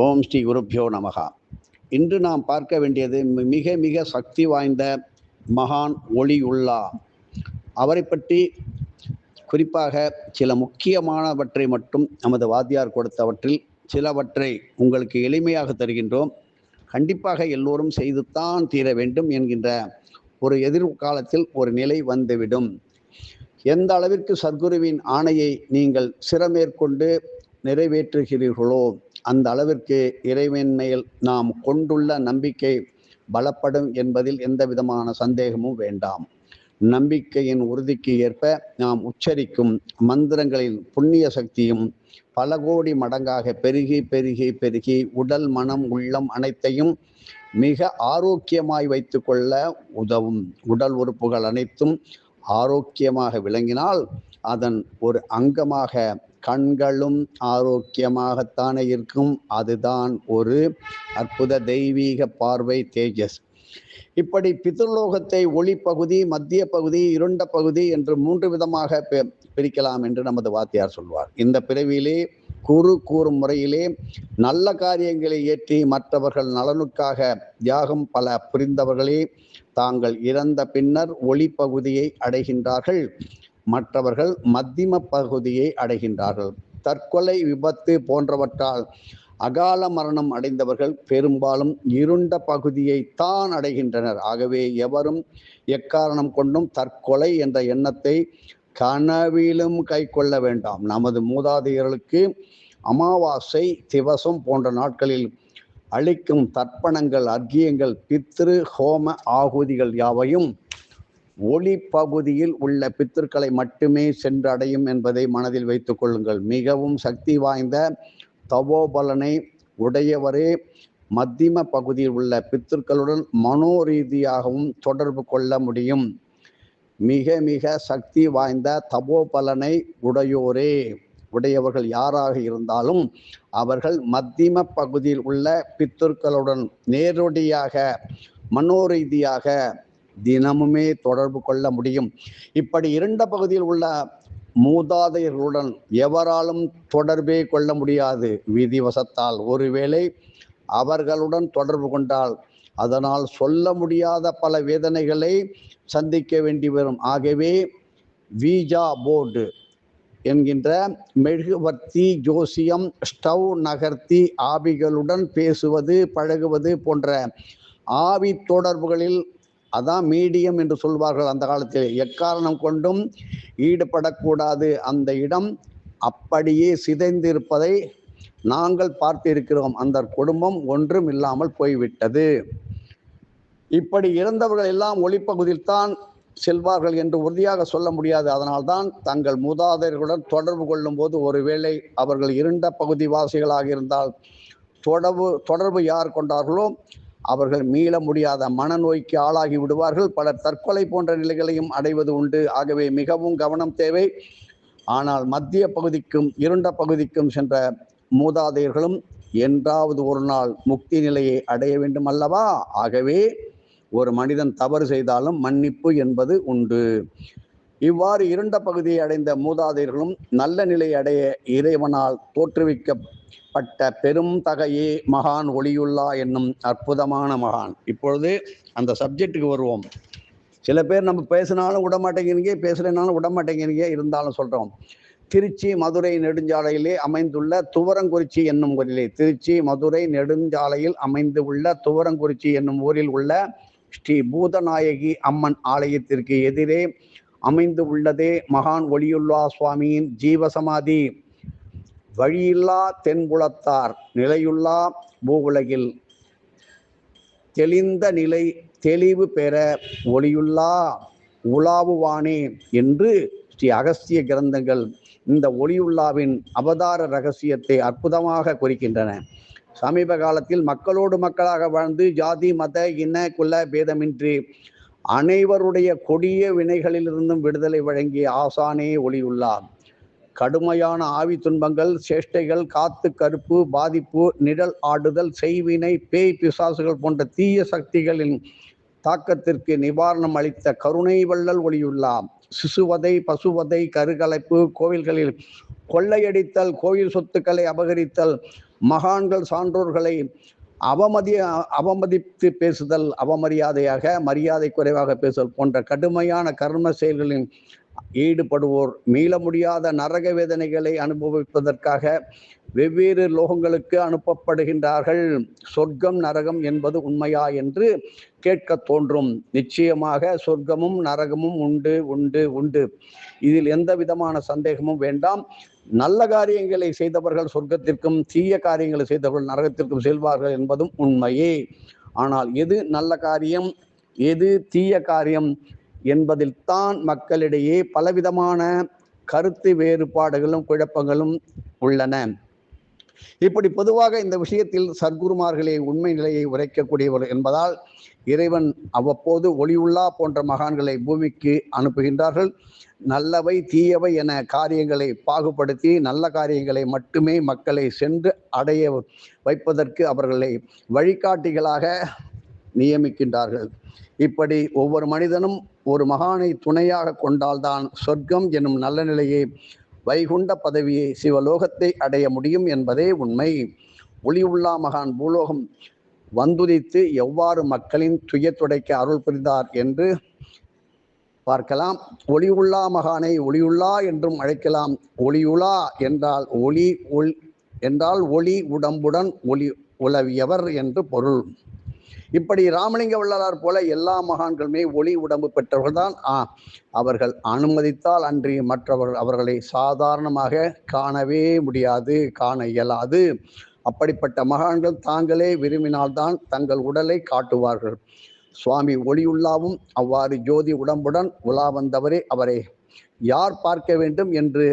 ஓம் ஸ்ரீ குருப்யோ நமகா. இன்று நாம் பார்க்க வேண்டியது மிக மிக சக்தி வாய்ந்த மகான் ஒளியுல்லா. அவரை பற்றி குறிப்பாக சில முக்கியமானவற்றை மட்டும் நமது வாத்தியார் கொடுத்தவற்றில் சிலவற்றை உங்களுக்கு எளிமையாக தருகின்றோம். கண்டிப்பாக எல்லோரும் செய்துத்தான் தீர வேண்டும் என்கின்ற ஒரு எதிர்காலத்தில் ஒரு நிலை வந்துவிடும். எந்த அளவிற்கு சத்குருவின் ஆணையை நீங்கள் சிரமேற்கொண்டு நிறைவேற்றுகிறீர்களோ அந்த அளவிற்கு இறைவன் மேல் நாம் கொண்டுள்ள நம்பிக்கை பலப்படும் என்பதில் எந்த விதமான சந்தேகமும் வேண்டாம். நம்பிக்கையின் உறுதிக்கு ஏற்ப நாம் உச்சரிக்கும் மந்திரங்களின் புண்ணிய சக்தியும் பல கோடி மடங்காக பெருகி பெருகி பெருகி உடல் மனம் உள்ளம் அனைத்தையும் மிக ஆரோக்கியமாய் வைத்து கொள்ள உதவும். உடல் உறுப்புகள் அனைத்தும் ஆரோக்கியமாக விளங்கினால் அதன் ஒரு அங்கமாக கண்களும் ஆரோக்கியமாகத்தானே இருக்கும். அதுதான் ஒரு அற்புத தெய்வீக பார்வை, தேஜஸ். இப்படி பித்ருலோகத்தை ஒளி பகுதி, மத்திய பகுதி, இருண்ட பகுதி என்று 3 விதமாக பிரிக்கலாம் என்று நமது வாத்தியார் சொல்வார். இந்த பிறவியிலே கூறும் முறையிலே நல்ல காரியங்களை ஏற்றி மற்றவர்கள் நலனுக்காக தியாகம் பல புரிந்தவர்களே தாங்கள் இறந்த பின்னர் ஒளி பகுதியை அடைகின்றார்கள். மற்றவர்கள் மத்தியம பகுதியை அடைகின்றார்கள். தற்கொலை, விபத்து போன்றவற்றால் அகால மரணம் அடைந்தவர்கள் பெரும்பாலும் இருண்ட பகுதியை தான் அடைகின்றனர். ஆகவே எவரும் எக்காரணம் கொண்டும் தற்கொலை என்ற எண்ணத்தை கனவிலும் கை கொள்ள வேண்டாம். நமது மூதாதையர்களுக்கு அமாவாசை, திவசம் போன்ற நாட்களில் அளிக்கும் தர்ப்பணங்கள், அர்க்கியங்கள், பித்ரு ஹோம ஆகுதிகள் யாவையும் ஒளி பகுதியில் உள்ள பித்திருக்களை மட்டுமே சென்றடையும் என்பதை மனதில் வைத்துக் கொள்ளுங்கள். மிகவும் சக்தி வாய்ந்த தவோபலனை உடையவரே மத்தியம பகுதியில் உள்ள பித்திருக்களுடன் மனோரீதியாகவும் தொடர்பு கொள்ள முடியும். மிக மிக சக்தி வாய்ந்த தபோபலனை உடையவர்கள் யாராக இருந்தாலும் அவர்கள் மத்தியம பகுதியில் உள்ள பித்திருக்களுடன் நேரடியாக மனோரீதியாக தினமுமே தொடர்பு கொள்ள முடியும். இப்படி இருண்ட பகுதியில் உள்ள மூதாதையர்களுடன் எவராலும் தொடர்பே கொள்ள முடியாது. விதிவசத்தால் ஒருவேளை அவர்களுடன் தொடர்பு கொண்டால் அதனால் சொல்ல முடியாத பல வேதனைகளை சந்திக்க வேண்டி வரும். ஆகவே வீஜா போர்டு என்கின்ற மெழுகுவர்த்தி, ஜோசியம், ஸ்டவ் நகர்த்தி ஆவிகளுடன் பேசுவது, பழகுவது போன்ற ஆவி தொடர்புகளில் அதான் மீடியம் என்று சொல்வார்கள் அந்த காலத்தில். எக்காரணம் கொண்டும் ஈடுபடக்கூடாது. அந்த இடம் அப்படியே சிதைந்திருப்பதை நாங்கள் பார்த்திருக்கிறோம். அந்த குடும்பம் ஒன்றும் இல்லாமல் போய்விட்டது. இப்படி இறந்தவர்கள் எல்லாம் ஒளிப்பகுதியில் தான் செல்வார்கள் என்று உறுதியாக சொல்ல முடியாது. அதனால்தான் தங்கள் மூதாதையர்களுடன் தொடர்பு கொள்ளும் போது ஒருவேளை அவர்கள் இருண்ட பகுதி வாசிகளாக இருந்தால் தொடர்பு யார் கொண்டார்களோ அவர்கள் மீள முடியாத மனநோய்க்கு ஆளாகி விடுவார்கள். பலர் தற்கொலை போன்ற நிலைகளையும் அடைவது உண்டு. ஆகவே மிகவும் கவனம் தேவை. ஆனால் மத்திய பகுதிக்கும் இருண்ட பகுதிக்கும் சென்ற மூதாதையர்களும் என்றாவது ஒரு நாள் முக்தி நிலையை அடைய வேண்டும் அல்லவா? ஆகவே ஒரு மனிதன் தவறு செய்தாலும் மன்னிப்பு என்பது உண்டு. இவ்வாறு இருண்ட பகுதியை அடைந்த மூதாதையர்களும் நல்ல நிலையை அடைய இறைவனால் தோற்றுவிக்கப்பட்ட பெரும் தகையே மகான் ஒளியுல்லா என்னும் அற்புதமான மகான். இப்பொழுது அந்த சப்ஜெக்டுக்கு வருவோம். சில பேர் நம்ம பேசினாலும் விடமாட்டேங்கிறீங்க, பேசலைனாலும் விடமாட்டேங்கிறீங்க. இருந்தாலும் சொல்கிறோம். திருச்சி மதுரை நெடுஞ்சாலையிலே அமைந்துள்ள துவரங்குறிச்சி என்னும் ஊரிலே, திருச்சி மதுரை நெடுஞ்சாலையில் அமைந்துள்ள துவரங்குறிச்சி என்னும் ஊரில் உள்ள ஸ்ரீ பூதநாயகி அம்மன் ஆலயத்திற்கு எதிரே அமைந்து உள்ளதே மகான் ஒளியுல்லா சுவாமியின் ஜீவசமாதி. வழியில்லா தென்புலத்தார் நிலையுள்ளா பூவுலகில் தெளிந்த நிலை தெளிவு பெற ஒளியுல்லா உலாவுவானே என்று ஸ்ரீ அகஸ்திய கிரந்தங்கள் இந்த ஒளியுல்லாவின் அவதார ரகசியத்தை அற்புதமாக குறிக்கின்றன. சமீப காலத்தில் மக்களோடு மக்களாக வாழ்ந்து ஜாதி, மத, இன, குல பேதமின்றி அனைவருடைய கொடிய வினைகளிலிருந்தும் விடுதலை வழங்கிய ஆசானே ஒளியுல்லா. கடுமையான ஆவி துன்பங்கள், சேஷ்டைகள், காத்து கருப்பு, பாதிப்பு, நிழல் ஆடுதல், செய்வினை, பேய் பிசாசுகள் போன்ற தீய சக்திகளின் தாக்கத்திற்கு நிவாரணம் அளித்த கருணை வள்ளல் ஒளியுல்லா. சிசுவதை, பசுவதை, கருகலைப்பு, கோவில்களில் கொள்ளையடித்தல், கோயில் சொத்துக்களை அபகரித்தல், மகான்கள் சான்றோர்களை அவமதித்து பேசுதல், அவமரியாதையாக மரியாதை குறைவாக பேசுதல் போன்ற கடுமையான கர்ம செயல்களில் ஈடுபடுவோர் மீள முடியாத நரக வேதனைகளை அனுபவிப்பதற்காக வெவ்வேறு லோகங்களுக்கு அனுப்பப்படுகின்றார்கள். சொர்க்கம் நரகம் என்பது உண்மையா என்று கேட்க தோன்றும். நிச்சயமாக சொர்க்கமும் நரகமும் உண்டு உண்டு உண்டு. இதில் எந்த விதமான சந்தேகமும் வேண்டாம். நல்ல காரியங்களை செய்தவர்கள் சொர்க்கத்திற்கும் தீய காரியங்களை செய்தவர்கள் நரகத்திற்கும் செல்வார்கள் என்பதும் உண்மையே. ஆனால் எது நல்ல காரியம் எது தீய காரியம் என்பதில் தான் மக்களிடையே பலவிதமான கருத்து வேறுபாடுகளும் குழப்பங்களும் உள்ளன. இப்படி பொதுவாக இந்த விஷயத்தில் சத்குருமார்களே உண்மை நிலையை உரைக்கக்கூடியவர் என்பதால் இறைவன் அவ்வப்போது ஒளியுள்ளா போன்ற மகான்களை பூமிக்கு அனுப்புகின்றார்கள். நல்லவை தீயவை என காரியங்களை பாகுபடுத்தி நல்ல காரியங்களை மட்டுமே மக்களை சென்று அடைய வைப்பதற்கு அவர்களை வழிகாட்டிகளாக நியமிக்கின்றார்கள். இப்படி ஒவ்வொரு மனிதனும் ஒரு மகானை துணையாக கொண்டால்தான் சொர்க்கம் எனும் நல்ல நிலையை, வைகுண்ட பதவியை, சிவலோகத்தை அடைய முடியும் என்பதே உண்மை. ஒளியுள்ளா மகான் பூலோகம் வந்துதித்து எவ்வாறு மக்களின் துயர் துடைக்க அருள் புரிந்தார் என்று பார்க்கலாம். ஒளியுள்ளா மகானை ஒளியுள்ளா என்றும் அழைக்கலாம். ஒளியுலா என்றால் ஒளி உடம்புடன் ஒளி உலவியவர் என்று பொருள். இப்படி ராமலிங்க வள்ளலார் போல எல்லா மகான்களுமே ஒளி உடம்பு பெற்றவர்கள்தான். அவர்கள் அனுமதித்தால் அன்றி மற்றவர்கள் அவர்களை சாதாரணமாக காணவே முடியாது, காண இயலாது. அப்படிப்பட்ட மகான்கள் தாங்களே விரும்பினால்தான் தங்கள் உடலை காட்டுவார்கள். சுவாமி ஒளியுள்ளாவும் அவ்வாறு ஜோதி உடம்புடன் உலா வந்தவரே. அவரை யார் பார்க்க வேண்டும் என்று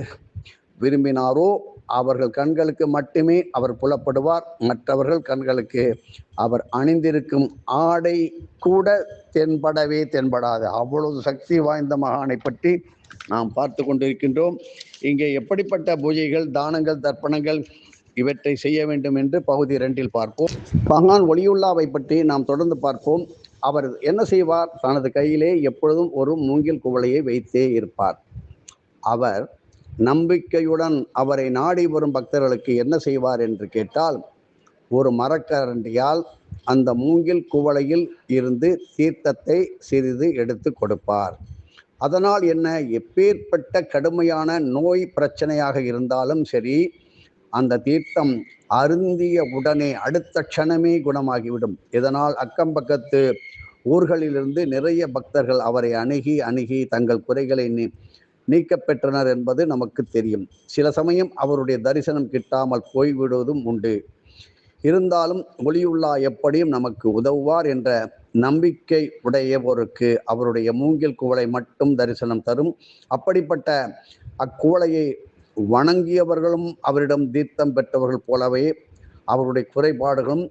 விரும்பினாரோ அவர்கள் கண்களுக்கு மட்டுமே அவர் புலப்படுவார். மற்றவர்கள் கண்களுக்கு அவர் அணிந்திருக்கும் ஆடை கூட தென்படாது. அவ்வளவு சக்தி வாய்ந்த மகானை பற்றி நாம் பார்த்து கொண்டிருக்கின்றோம். இங்கே எப்படிப்பட்ட பூஜைகள், தானங்கள், தர்ப்பணங்கள் இவற்றை செய்ய வேண்டும் என்று பகுதி 2 பார்ப்போம். மகான் ஒளியுள்ளாவை பற்றி நாம் தொடர்ந்து பார்ப்போம். அவர் என்ன செய்வார்? தனது கையிலே எப்பொழுதும் ஒரு மூங்கில் குவளையை வைத்தே இருப்பார். அவர் நம்பிக்கையுடன் அவரை நாடி வரும் பக்தர்களுக்கு என்ன செய்வார் என்று கேட்டால், ஒரு மரக்கரண்டியால் அந்த மூங்கில் குவளையில் இருந்து தீர்த்தத்தை சிறிது எடுத்து கொடுப்பார். அதனால் என்ன, எப்பேற்பட்ட கடுமையான நோய் பிரச்சனையாக இருந்தாலும் சரி, அந்த தீர்த்தம் அருந்திய உடனே அடுத்த க்ஷணமே குணமாகிவிடும். இதனால் அக்கம் பக்கத்து ஊர்களிலிருந்து நிறைய பக்தர்கள் அவரை அணுகி தங்கள் குறைகளை நீக்க பெற்றனர் என்பது நமக்கு தெரியும். சில சமயம் அவருடைய தரிசனம் கிட்டாமல் போய்விடுவதும் உண்டு. இருந்தாலும் ஒளியுள்ளா எப்படியும் நமக்கு உதவுவார் என்ற நம்பிக்கை உடையவருக்கு அவருடைய மூங்கில் குவளை மட்டும் தரிசனம் தரும். அப்படிப்பட்ட அக்குவளையை வணங்கியவர்களும் அவரிடம் தீர்த்தம் பெற்றவர்கள் போலவே அவருடைய குறைபாடுகளும்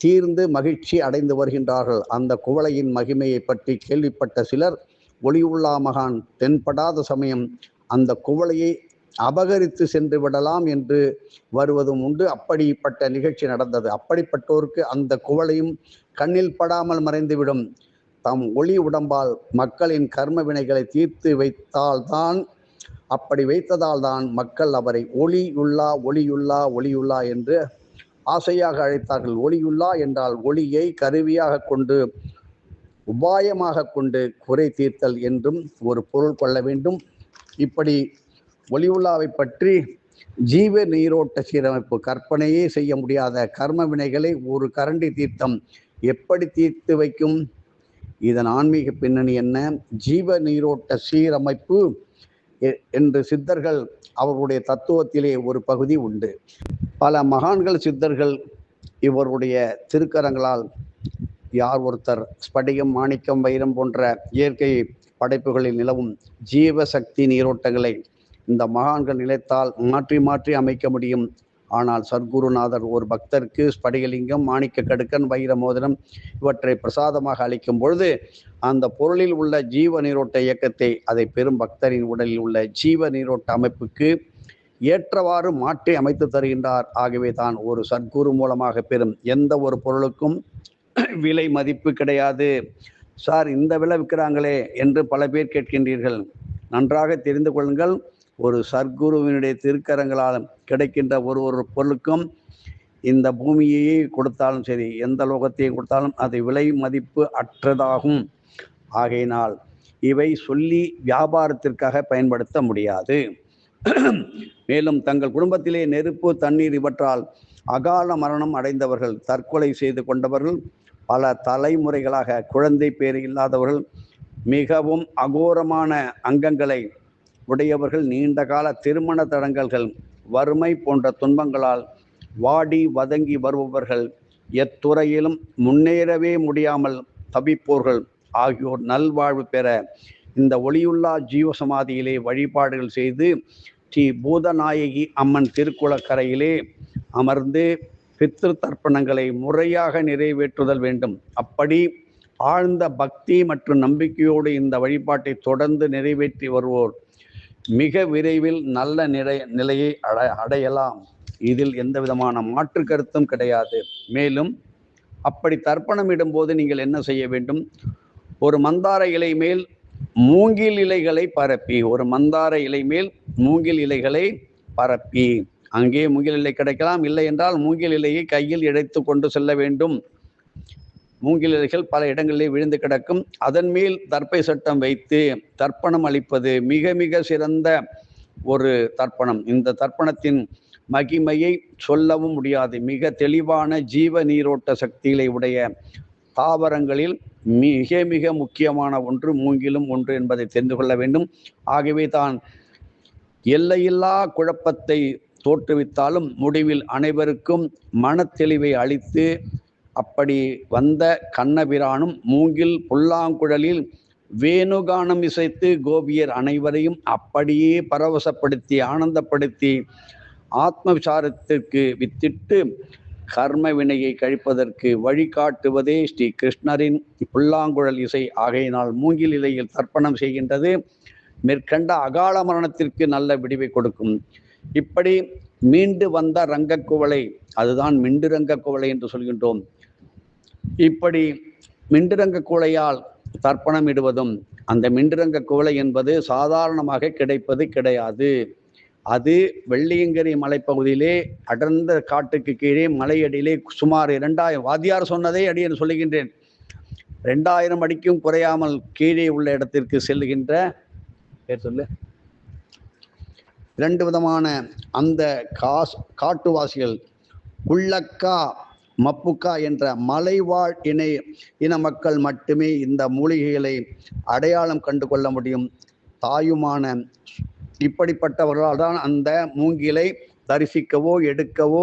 தீர்ந்து மகிழ்ச்சி அடைந்து வருகின்றார்கள். அந்த குவளையின் மகிமையை பற்றி கேள்விப்பட்ட சிலர் ஒளியுள்ளா மகான் தென்படாத சமயம் அந்த குவளையை அபகரித்து சென்று விடலாம் என்று வருவதும் உண்டு. அப்படிப்பட்ட நிகழ்ச்சி நடந்தது. அப்படிப்பட்டோருக்கு அந்த குவளையும் கண்ணில் படாமல் மறைந்துவிடும். தம் ஒளி உடம்பால் மக்களின் கர்ம வினைகளை தீர்த்து வைத்ததால்தான் மக்கள் அவரை ஒளியுள்ளா என்று ஆசையாக அழைத்தார்கள். ஒளியுள்ளா என்றால் ஒளியை கருவியாக கொண்டு, உபாயமாக கொண்டு குறை தீர்த்தல் என்றும் ஒரு பொருள் கொள்ள வேண்டும். இப்படி ஒளியுள்ளாவை பற்றி ஜீவ நீரோட்ட சீரமைப்பு, கற்பனையே செய்ய முடியாத கர்ம வினைகளை ஒரு கரண்டி தீர்த்தம் எப்படி தீர்த்து வைக்கும்? இதன் ஆன்மீக பின்னணி என்ன? ஜீவ நீரோட்ட சீரமைப்பு என்று சித்தர்கள் அவருடைய தத்துவத்திலே ஒரு பகுதி உண்டு. பல மகான்கள் சித்தர்கள் இவருடைய திருக்கரங்களால் யார் ஒருத்தர் ஸ்படிகம், மாணிக்கம், வைரம் போன்ற இயற்கை படைப்புகளில் நிலவும் ஜீவசக்தி நீரோட்டங்களை இந்த மகான்கள் நிலைத்தால் மாற்றி அமைக்க முடியும். ஆனால் சத்குருநாதர் ஒரு பக்தருக்கு ஸ்படிகலிங்கம், மாணிக்க கடுக்கன், வைர மோதிரம் இவற்றை பிரசாதமாக அளிக்கும் பொழுது அந்த பொருளில் உள்ள ஜீவ நீரோட்ட இயக்கத்தை அதை பெறும் பக்தரின் உடலில் உள்ள ஜீவ நீரோட்ட அமைப்புக்கு ஏற்றவாறு மாற்றி அமைத்து தருகின்றார். ஆகவே தான் ஒரு சத்குரு மூலமாக பெறும் எந்த ஒரு பொருளுக்கும் விலை மதிப்பு கிடையாது. சார், இந்த விலை விற்கிறாங்களே என்று பல பேர் கேட்கின்றீர்கள். நன்றாக தெரிந்து கொள்ளுங்கள், ஒரு சத்குருவினுடைய திருக்கரங்களால் கிடைக்கின்ற ஒரு பொருளுக்கும் இந்த பூமியையே கொடுத்தாலும் சரி, எந்த லோகத்தையே கொடுத்தாலும் அது விலை மதிப்பு அற்றதாகும். ஆகையினால் இவை சொல்லி வியாபாரத்திற்காக பயன்படுத்த முடியாது. மேலும் தங்கள் குடும்பத்திலே நெருப்பு, தண்ணீர் இவற்றால் அகால மரணம் அடைந்தவர்கள், தற்கொலை செய்து கொண்டவர்கள், பல தலைமுறைகளாக குழந்தை பேர் இல்லாதவர்கள், மிகவும் அகோரமான அங்கங்களை உடையவர்கள், நீண்ட கால திருமண தடங்கல்கள், வறுமை போன்ற துன்பங்களால் வாடி வதங்கி வருபவர்கள், எத்துறையிலும் முன்னேறவே முடியாமல் தவிப்போர்கள் ஆகியோர் நல்வாழ்வு பெற இந்த ஒளியுள்ளா ஜீவசமாதியிலே வழிபாடுகள் செய்து ஸ்ரீ பூதநாயகி அம்மன் திருக்குளக்கரையிலே அமர்ந்து பித்ரு தர்ப்பணங்களை முறையாக நிறைவேற்றுதல் வேண்டும். அப்படி ஆழ்ந்த பக்தி மற்றும் நம்பிக்கையோடு இந்த வழிபாட்டை தொடர்ந்து நிறைவேற்றி வருவோர் மிக விரைவில் நல்ல நிலையை அடையலாம். இதில் எந்த விதமான மாற்று கருத்தும் கிடையாது. மேலும் அப்படி தர்ப்பணம் இடும்போது நீங்கள் என்ன செய்ய வேண்டும்? ஒரு மந்தார இலை மேல் மூங்கில் இலைகளை பரப்பி, ஒரு மந்தார இலை மேல் மூங்கில் இலைகளை பரப்பி, அங்கே மூங்கில் இலை கிடைக்கலாம், இல்லை என்றால் மூங்கில் இலையை கையில் இழைத்து கொண்டு செல்ல வேண்டும். மூங்கில் இலைகள் பல இடங்களிலே விழுந்து கிடக்கும். அதன் மேல் தர்ப்பை சட்டம் வைத்து தர்ப்பணம் அளிப்பது மிக மிக சிறந்த ஒரு தர்ப்பணம். இந்த தர்ப்பணத்தின் மகிமையை சொல்லவும் முடியாது. மிக தெளிவான ஜீவ நீரோட்ட சக்திகளை உடைய தாவரங்களில் மிக மிக முக்கியமான ஒன்று மூங்கிலும் ஒன்று என்பதை தெரிந்து கொள்ள வேண்டும். ஆகவே தான் எல்லையில்லா குழப்பத்தை தோற்றுவித்தாலும் முடிவில் அனைவருக்கும் மனத்தெளிவை அளித்து அப்படி வந்த கண்ணபிரானும் மூங்கில் புல்லாங்குழலில் வேணுகானம் இசைத்து கோபியர் அனைவரையும் அப்படியே பரவசப்படுத்தி ஆனந்தப்படுத்தி ஆத்ம விசாரத்திற்கு வித்திட்டு கர்ம வினையை கழிப்பதற்கு வழிகாட்டுவதே ஸ்ரீ கிருஷ்ணரின் புல்லாங்குழல் இசை. ஆகையினால் மூங்கில் இலையில் தர்ப்பணம் செய்கின்றது மேற்கண்ட அகால மரணத்திற்கு நல்ல விடிவை கொடுக்கும். இப்படி மீண்டு வந்த ரங்கக்குவளை, அதுதான் மிண்டுரங்க குவளை என்று சொல்கின்றோம். இப்படி மிண்டுரங்க குவளையால் தர்ப்பணம் இடுவதும், அந்த மிண்டுரங்க குவளை என்பது சாதாரணமாக கிடைப்பது கிடையாது. அது வெள்ளியங்கிரி மலைப்பகுதியிலே அடர்ந்த காட்டுக்கு கீழே மலையடியிலே சுமார் 2000, வாத்தியார் சொன்னதை அடி என்று சொல்லுகின்றேன், 2000 அடிக்கும் குறையாமல் கீழே உள்ள இடத்திற்கு செல்லுகின்ற சொல்லு 2 விதமான அந்த காட்டுவாசிகள் குள்ளக்கா மப்புக்கா என்ற மலைவாழ் இன மக்கள் மட்டுமே இந்த மூலிகைகளை அடையாளம் கண்டு கொள்ள முடியும். தாயுமான இப்படிப்பட்டவர்களால் தான் அந்த மூங்கிலை தரிசிக்கவோ எடுக்கவோ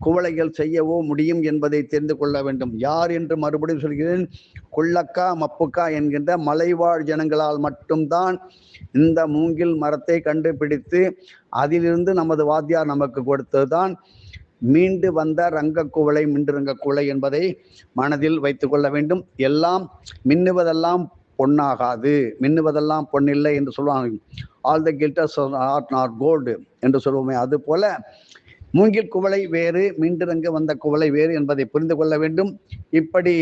குவளைகள் செய்யவோ முடியும் என்பதை தெரிந்து கொள்ள வேண்டும். யார் என்று மறுபடியும் சொல்கிறேன், குள்ளக்கா மப்புக்கா என்கின்ற மலைவாழ் ஜனங்களால் மட்டும்தான் இந்த மூங்கில் மரத்தை கண்டுபிடித்து அதிலிருந்து நமது வாத்தியார் நமக்கு கொடுத்ததுதான் மீண்டு வந்த ரங்கக்குவளை, மிண்டுரங்க குவளை என்பதை மனதில் வைத்து கொள்ள வேண்டும். எல்லாம் மின்னுவதெல்லாம் பொன்னாகாது, மின்னுவதெல்லாம் பொன்னில்லை என்று சொல்லுவாங்க. All the glitters are not gold என்று சொல்லுவோமே, அது போல மூங்கில் குவளை வேறு, மீண்டுரங்க வந்த குவளை வேறு என்பதை புரிந்து கொள்ள வேண்டும். இப்படி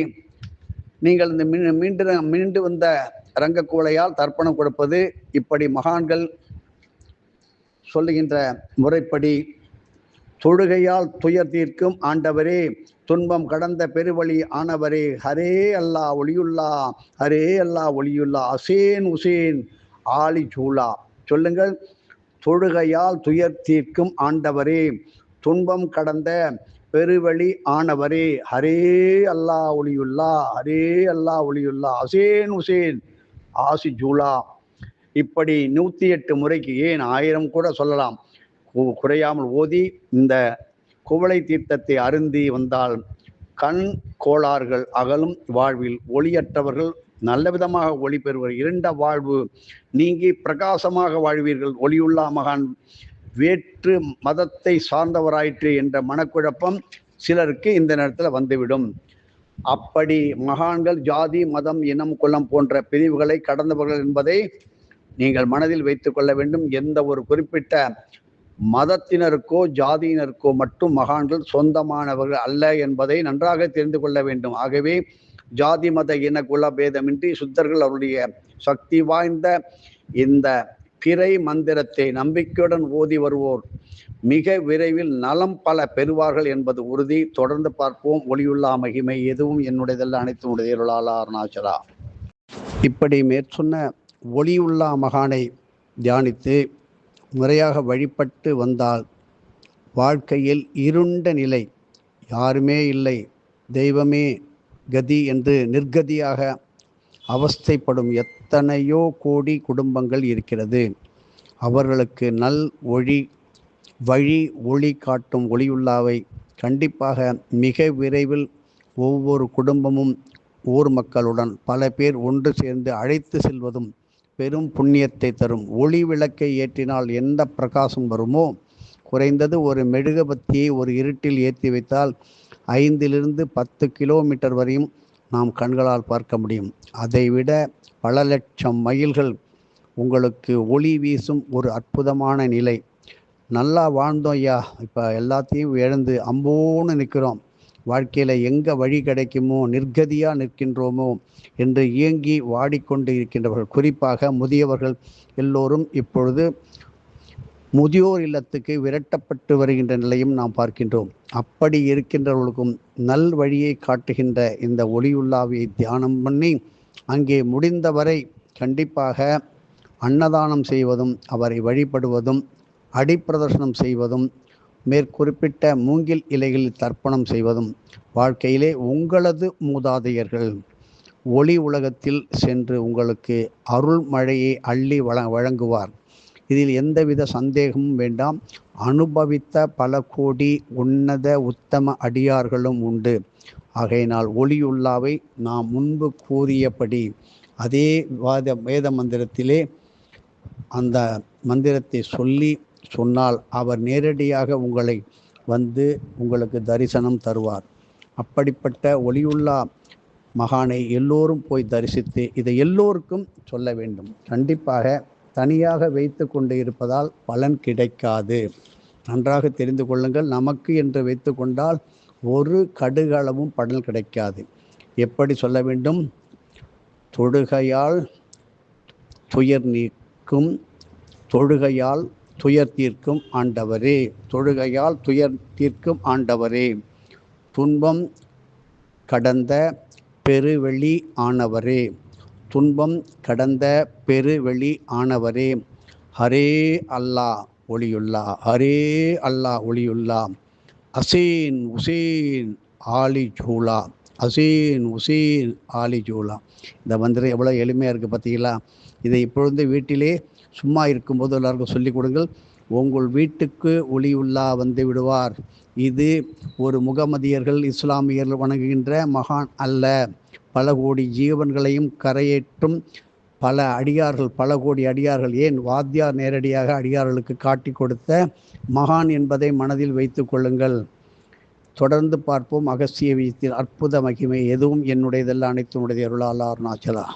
நீங்கள் இந்த மீண்டு வந்த ரங்க குவளையால் தர்ப்பணம் கொடுப்பது, இப்படி மகான்கள் சொல்லுகின்ற முறைப்படி தொழுகையால் துயர் தீர்க்கும் ஆண்டவரே, துன்பம் கடந்த பெருவழி ஆனவரே, ஹரே அல்லா ஒளியுல்லா, ஹரே அல்லா ஒளியுல்லா, அசேன் உசேன் ஆலி சூலா. சொல்லுங்கள், தொழுகையால் துயர் தீர்க்கும் ஆண்டவரே, துன்பம் கடந்த பெருவழி ஆனவரே, ஹரே அல்லா ஒளியுல்லா, ஹரே அல்லா ஒளியுல்லா, அசேன் உசேன் ஆசி ஜூலா. இப்படி 108 முறைக்கு, ஏன் 1000 கூட சொல்லலாம், குறையாமல் ஓதி இந்த குவளை தீர்த்தத்தை அருந்தி வந்தால் கண் கோளாறுகள் அகலும், வாழ்வில் ஒளியற்றவர்கள் நல்ல விதமாக ஒளி பெறுவர், இருண்ட வாழ்வு நீங்கி பிரகாசமாக வாழ்வீர்கள். ஒளியுள்ளா மகான் வேற்று மதத்தை சார்ந்தவராயிற்று என்ற மனக்குழப்பம் சிலருக்கு இந்த நேரத்தில் வந்துவிடும். அப்படி மகான்கள் ஜாதி மதம் இனம் குலம் போன்ற பிரிவுகளை கடந்தவர்கள் என்பதை நீங்கள் மனதில் வைத்துக் கொள்ள வேண்டும். எந்த ஒரு குறிப்பிட்ட மதத்தினருக்கோ ஜாதியினருக்கோ மட்டும் மகான்கள் சொந்தமானவர்கள் அல்ல என்பதை நன்றாக தெரிந்து கொள்ள வேண்டும். ஆகவே ஜாதி மத இன குல பேதமின்றி சுத்தர்கள் அவருடைய சக்தி வாய்ந்த இந்த பிறை மந்திரத்தை நம்பிக்கையுடன் ஓதி வருவோர் மிக விரைவில் நலம் பல பெறுவார்கள் என்பது உறுதி. தொடர்ந்து பார்ப்போம். ஒளியுள்ளா மகிமை எதுவும் என்னுடையதல்ல, அனைத்து உடைய அருளாளா அருணாச்சலா. இப்படி மேற்சொன்ன ஒளியுள்ளா மகானை தியானித்து முறையாக வழிபட்டு வந்தால் வாழ்க்கையில் இருண்ட நிலை, யாருமே இல்லை, தெய்வமே கதி என்று நிர்கதியாக அவஸ்தைப்படும் எத்தனையோ கோடி குடும்பங்கள் இருக்கிறது. அவர்களுக்கு நல் வழி ஒளி காட்டும் ஒளியுள்ளாவை கண்டிப்பாக மிக விரைவில் ஒவ்வொரு குடும்பமும் ஊர் மக்களுடன் பல பேர் ஒன்று சேர்ந்து அழைத்து செல்வதும் பெரும் புண்ணியத்தை தரும். ஒளி விளக்கை ஏற்றினால் எந்த பிரகாசம் வருமோ, குறைந்தது ஒரு மெழுகுபத்தியை ஒரு இருட்டில் ஏற்றி வைத்தால் 5 to 10 கிலோமீட்டர் வரையும் நாம் கண்களால் பார்க்க முடியும். அதைவிட பல லட்சம் மைல்கள் உங்களுக்கு ஒளி வீசும் ஒரு அற்புதமான நிலை. நல்லா வாழ்ந்தோம் ஐயா, இப்போ எல்லாத்தையும் இழந்து அம்போன்னு நிற்கிறோம், வாழ்க்கையில் எங்கே வழி கிடைக்குமோ, நிர்கதியாக நிற்கின்றோமோ என்று இயங்கி வாடிக்கொண்டு இருக்கின்றவர்கள், குறிப்பாக முதியவர்கள் எல்லோரும் இப்பொழுது முதியோர் இல்லத்துக்கு விரட்டப்பட்டு வருகின்ற நிலையும் நாம் பார்க்கின்றோம். அப்படி இருக்கின்றவர்களுக்கும் நல் வழியை காட்டுகின்ற இந்த ஒளியுள்ளாவியை தியானம் பண்ணி அங்கே முடிந்தவரை கண்டிப்பாக அன்னதானம் செய்வதும், அவரை வழிபடுவதும், அடிப்பிரதர்சனம் செய்வதும், மேற்குறிப்பிட்ட மூங்கில் இலைகளில் தர்ப்பணம் செய்வதும் வாழ்க்கையிலே உங்களது மூதாதையர்கள் ஒளி உலகத்தில் சென்று உங்களுக்கு அருள் மழையை அள்ளி வழங்குவார். இதில் எந்தவித சந்தேகமும் வேண்டாம். அனுபவித்த பல கோடி உன்னத உத்தம அடியார்களும் உண்டு. ஆகையினால் ஒளியுள்ளாவை நாம் முன்பு கூறியபடி அதே வேத மந்திரத்திலே அந்த மந்திரத்தை சொன்னால் அவர் நேரடியாக உங்களை வந்து உங்களுக்கு தரிசனம் தருவார். அப்படிப்பட்ட ஒளியுள்ளா மகானை எல்லோரும் போய் தரிசித்து இதை எல்லோருக்கும் சொல்ல வேண்டும். கண்டிப்பாக தனியாக வைத்து கொண்டு இருப்பதால் பலன் கிடைக்காது. நன்றாக தெரிந்து கொள்ளுங்கள். நமக்கு என்று வைத்து கொண்டால் ஒரு கடுகளவும் பலன் கிடைக்காது. எப்படி சொல்ல வேண்டும்? தொழுகையால் துயர் நீக்கும், தொழுகையால் துயர் தீர்க்கும் ஆண்டவரே, தொழுகையால் துயர் தீர்க்கும் ஆண்டவரே, துன்பம் கடந்த பெருவெளி ஆனவரே, துன்பம் கடந்த பெருவெளி ஆனவரே, ஹரே அல்லாஹ் ஒளியுல்லா, ஹரே அல்லாஹ் ஒளியுல்லா, அசீன் உசேன் ஆலி ஜூலா, அசீன் உசேன் ஆலி ஜூலா. இந்த மந்திரம் எவ்வளோ எளிமையாக இருக்குது பார்த்தீங்களா? இதை இப்பொழுது வீட்டிலே சும்மா இருக்கும்போது எல்லாருக்கும் சொல்லிக் கொடுங்கள். உங்கள் வீட்டுக்கு ஒளியுல்லா வந்து விடுவார். இது ஒரு முகமதியர்கள் இஸ்லாமியர்கள் வணங்குகின்ற மகான் அல்ல. பல கோடி ஜீவன்களையும் கரையேற்றும் பல அடியார்கள், பல கோடி அடியார்கள், ஏன் வாத்தியார் நேரடியாக அடியார்களுக்கு காட்டி கொடுத்த மகான் என்பதை மனதில் வைத்து கொள்ளுங்கள். தொடர்ந்து பார்ப்போம். அகஸ்திய வீட்டில் அற்புத மகிமை எதுவும் என்னுடையதல்ல, அனைத்து உடைய அருளாளா அருணாச்சலா.